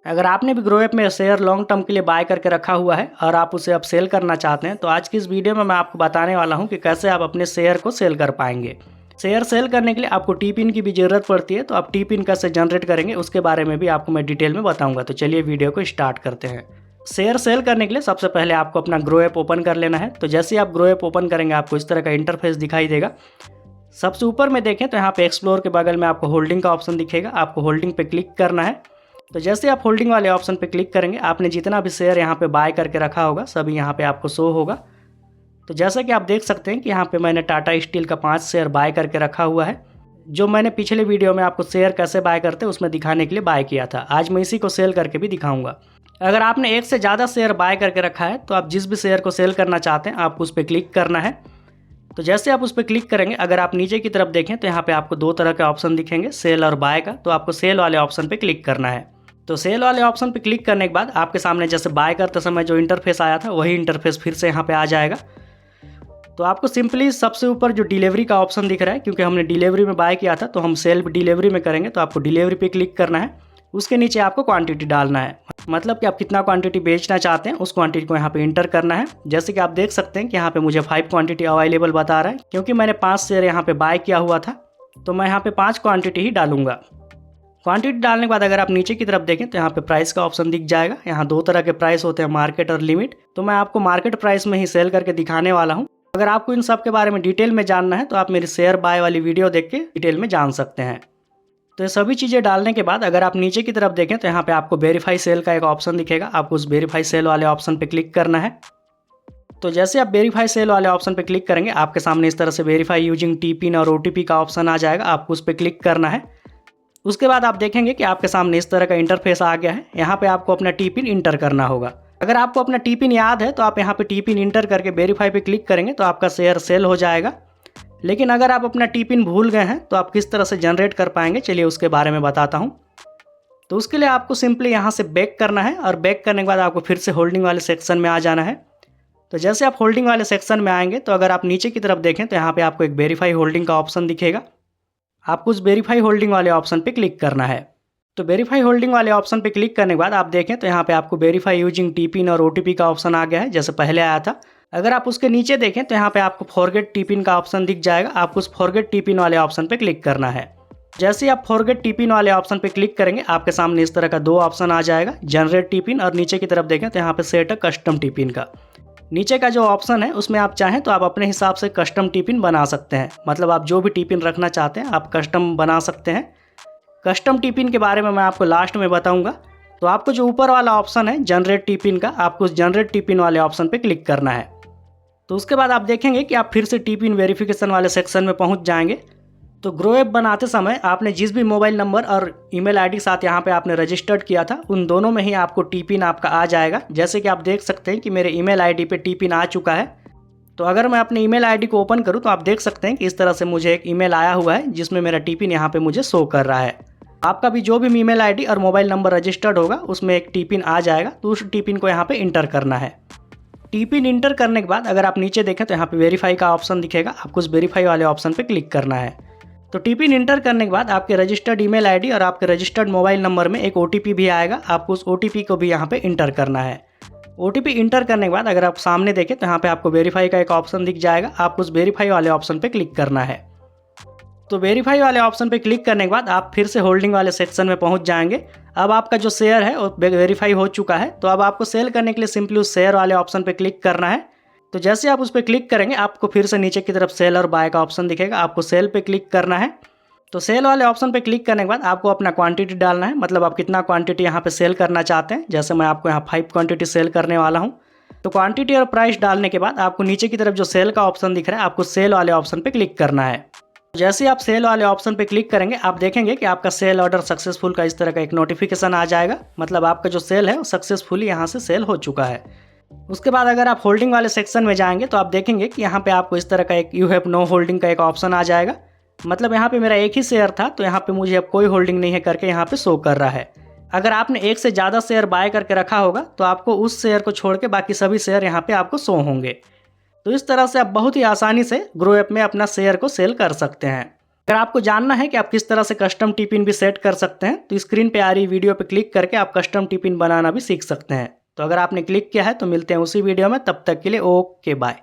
अगर आपने भी ग्रो ऐप में शेयर लॉन्ग टर्म के लिए बाय करके रखा हुआ है और आप उसे अब सेल करना चाहते हैं, तो आज की इस वीडियो में मैं आपको बताने वाला हूं कि कैसे आप अपने शेयर को सेल कर पाएंगे। शेयर सेल करने के लिए आपको टी पिन की भी ज़रूरत पड़ती है, तो आप टी पिन कैसे जनरेट करेंगे उसके बारे में भी आपको मैं डिटेल में बताऊँगा। तो चलिए वीडियो को स्टार्ट करते हैं। शेयर सेल करने के लिए सबसे पहले आपको अपना ग्रो ऐप ओपन कर लेना है। तो जैसे आप ग्रो ऐप ओपन करेंगे आपको इस तरह का इंटरफेस दिखाई देगा। सबसे ऊपर में देखें तो यहाँ पे एक्सप्लोर के बगल में आपको होल्डिंग का ऑप्शन दिखेगा, आपको होल्डिंग पे क्लिक करना है। तो जैसे आप होल्डिंग वाले ऑप्शन पे क्लिक करेंगे आपने जितना भी शेयर यहाँ पे बाय करके रखा होगा सभी यहाँ पे आपको शो होगा। तो जैसा कि आप देख सकते हैं कि यहाँ पे मैंने टाटा स्टील का 5 शेयर बाय करके रखा हुआ है, जो मैंने पिछले वीडियो में आपको शेयर कैसे बाय करते हैं उसमें दिखाने के लिए बाय किया था। आज मैं इसी को सेल करके भी दिखाऊंगा। अगर आपने एक से ज़्यादा शेयर बाय करके रखा है तो आप जिस भी शेयर को सेल करना चाहते हैं आपको उस पर क्लिक करना है। तो जैसे आप उस पर क्लिक करेंगे अगर आप नीचे की तरफ देखें तो यहाँ पे आपको दो तरह के ऑप्शन दिखेंगे, सेल और बाय का। तो आपको सेल वाले ऑप्शन पे क्लिक करना है। तो सेल वाले ऑप्शन पे क्लिक करने के बाद आपके सामने जैसे बाय करते समय जो इंटरफेस आया था वही इंटरफेस फिर से यहाँ पे आ जाएगा। तो आपको सिंपली सबसे ऊपर जो डिलीवरी का ऑप्शन दिख रहा है, क्योंकि हमने डिलीवरी में बाय किया था तो हम सेल डिलीवरी में करेंगे, तो आपको डिलीवरी पे क्लिक करना है। उसके नीचे आपको क्वांटिटी डालना है, मतलब कि आप कितना क्वांटिटी बेचना चाहते हैं उस क्वांटिटी को यहाँ पे इंटर करना है। जैसे कि आप देख सकते हैं कि यहाँ पे मुझे 5 क्वांटिटी अवेलेबल बता रहा है, क्योंकि मैंने 5 शेयर यहाँ पे बाय किया हुआ था तो मैं यहाँ पे 5 क्वांटिटी ही डालूंगा। क्वांटिटी डालने के बाद अगर आप नीचे की तरफ देखें तो यहाँ पे प्राइस का ऑप्शन दिख जाएगा। यहाँ दो तरह के प्राइस होते हैं, मार्केट और लिमिट। तो मैं आपको मार्केट प्राइस में ही सेल करके दिखाने वाला हूँ। अगर आपको इन सब के बारे में डिटेल में जानना है तो आप मेरी शेयर बाय वाली वीडियो देख के डिटेल में जान सकते हैं। तो ये सभी चीज़ें डालने के बाद अगर आप नीचे की तरफ देखें तो यहाँ पे आपको वेरीफाई सेल का एक ऑप्शन दिखेगा, आपको उस वेरीफाई सेल वाले ऑप्शन पे क्लिक करना है। तो जैसे आप वेरीफाई सेल वाले ऑप्शन पे क्लिक करेंगे आपके सामने इस तरह से वेरीफाई यूजिंग टी पिन और OTP का ऑप्शन आ जाएगा, आपको उस पर क्लिक करना है। उसके बाद आप देखेंगे कि आपके सामने इस तरह का इंटरफेस आ गया है। यहाँ पे आपको अपना टी पिन इंटर करना होगा। अगर आपको अपना टी पिन याद है तो आप यहाँ पे टी पिन इंटर करके वेरीफाई पे क्लिक करेंगे तो आपका शेयर सेल हो जाएगा। लेकिन अगर आप अपना टी पिन भूल गए हैं तो आप किस तरह से जनरेट कर पाएंगे, चलिए उसके बारे में बताता हूँ। तो उसके लिए आपको सिंपली यहाँ से बैक करना है और बैक करने के बाद आपको फिर से होल्डिंग वाले सेक्शन में आ जाना है। तो जैसे आप होल्डिंग वाले सेक्शन में आएंगे तो अगर आप नीचे की तरफ देखें तो यहाँ पे आपको एक वेरीफाई होल्डिंग का ऑप्शन दिखेगा, आपको उस वेरीफाई होल्डिंग वाले ऑप्शन पे क्लिक करना है। तो वेरीफाई होल्डिंग वाले ऑप्शन पे क्लिक करने के बाद आप देखें तो यहाँ पे आपको वेरीफाई यूजिंग टी पिन और OTP का ऑप्शन आ गया है, जैसे पहले आया था। अगर आप उसके नीचे देखें तो यहाँ पे आपको फॉरगेट टी पिन का ऑप्शन दिख जाएगा, आपको उस फॉरगेट टी पिन वाले ऑप्शन पे क्लिक करना है। जैसे ही आप फॉरगेट टी पिन वाले ऑप्शन पे क्लिक करेंगे आपके सामने इस तरह का दो ऑप्शन आ जाएगा, जनरेट टी पिन और नीचे की तरफ देखें तो यहाँ पे set a custom T pin का। नीचे का जो ऑप्शन है उसमें आप चाहें तो आप अपने हिसाब से कस्टम टी पिन बना सकते हैं, मतलब आप जो भी टी पिन रखना चाहते हैं आप कस्टम बना सकते हैं। कस्टम टी पिन के बारे में मैं आपको लास्ट में बताऊंगा। तो आपको जो ऊपर वाला ऑप्शन है जनरेट टी पिन का, आपको उस जनरेट टी पिन वाले ऑप्शन पे क्लिक करना है। तो उसके बाद आप देखेंगे कि आप फिर से टी पिन वेरिफिकेशन वाले सेक्शन में पहुंच जाएंगे। तो ग्रो ऐप बनाते समय आपने जिस भी मोबाइल नंबर और ईमेल आईडी के साथ यहाँ पे आपने रजिस्टर्ड किया था उन दोनों में ही आपको टी पिन आपका आ जाएगा। जैसे कि आप देख सकते हैं कि मेरे ईमेल आईडी पे टी पिन आ चुका है। तो अगर मैं अपने ईमेल आईडी को ओपन करूँ तो आप देख सकते हैं कि इस तरह से मुझे एक ईमेल आया हुआ है जिसमें मेरा टी पिन यहाँ पे मुझे शो कर रहा है। आपका भी जो भी ईमेल आईडी और मोबाइल नंबर रजिस्टर्ड होगा उसमें एक टी पिन आ जाएगा, तो उस टी पिन को यहाँ पे इंटर करना है। टी पिन इंटर करने के बाद अगर आप नीचे देखें तो यहाँ पे वेरीफाई का ऑप्शन दिखेगा, आपको उस वेरीफाई वाले ऑप्शन पे क्लिक करना है। तो टी पिन इंटर करने के बाद आपके रजिस्टर्ड ईमेल आईडी और आपके रजिस्टर्ड मोबाइल नंबर में एक OTP भी आएगा, आपको उस OTP को भी यहाँ पे इंटर करना है। OTP इंटर करने के बाद अगर आप सामने देखें तो यहाँ पे आपको वेरीफाई का एक ऑप्शन दिख जाएगा, आपको उस वेरीफाई वाले ऑप्शन पे क्लिक करना है। तो वेरीफाई वाले ऑप्शन पे क्लिक करने के बाद आप फिर से होल्डिंग वाले सेक्शन में पहुंच जाएंगे। अब आपका जो शेयर है वो वेरीफाई हो चुका है। तो अब आपको सेल करने के लिए सिंपली उस शेयर वाले ऑप्शन पे क्लिक करना है। तो जैसे आप उस पर क्लिक करेंगे आपको फिर से नीचे की तरफ सेल और बाय का ऑप्शन दिखेगा, आपको सेल पे क्लिक करना है। तो सेल वाले ऑप्शन पे क्लिक करने के बाद आपको अपना क्वांटिटी डालना है, मतलब आप कितना क्वांटिटी यहाँ पे सेल करना चाहते हैं। जैसे मैं आपको यहाँ 5 क्वांटिटी सेल करने वाला हूँ। तो क्वांटिटी और प्राइस डालने के बाद आपको नीचे की तरफ जो सेल का ऑप्शन दिख रहा है आपको सेल वाले ऑप्शन पे क्लिक करना है। जैसे आप सेल वाले ऑप्शन पे क्लिक करेंगे आप देखेंगे कि आपका सेल ऑर्डर सक्सेसफुल का इस तरह का एक नोटिफिकेशन आ जाएगा, मतलब आपका जो सेल है वो सक्सेसफुली यहाँ से सेल हो चुका है। उसके बाद अगर आप होल्डिंग वाले सेक्शन में जाएंगे तो आप देखेंगे कि यहाँ पे आपको इस तरह का एक यू हैव नो होल्डिंग का एक ऑप्शन आ जाएगा, मतलब यहाँ पे मेरा एक ही शेयर था तो यहाँ पे मुझे अब कोई होल्डिंग नहीं है करके यहाँ पे शो कर रहा है। अगर आपने एक से ज़्यादा शेयर बाय करके रखा होगा तो आपको उस शेयर को छोड़ के बाकी सभी शेयर यहाँ पे आपको शो होंगे। तो इस तरह से आप बहुत ही आसानी से ग्रो ऐप में अपना शेयर को सेल कर सकते हैं। अगर आपको जानना है कि आप किस तरह से कस्टम टी पिन भी सेट कर सकते हैं तो स्क्रीन पे आ रही वीडियो पे क्लिक करके आप कस्टम टी पिन बनाना भी सीख सकते हैं। तो अगर आपने क्लिक किया है तो मिलते हैं उसी वीडियो में, तब तक के लिए ओके बाय।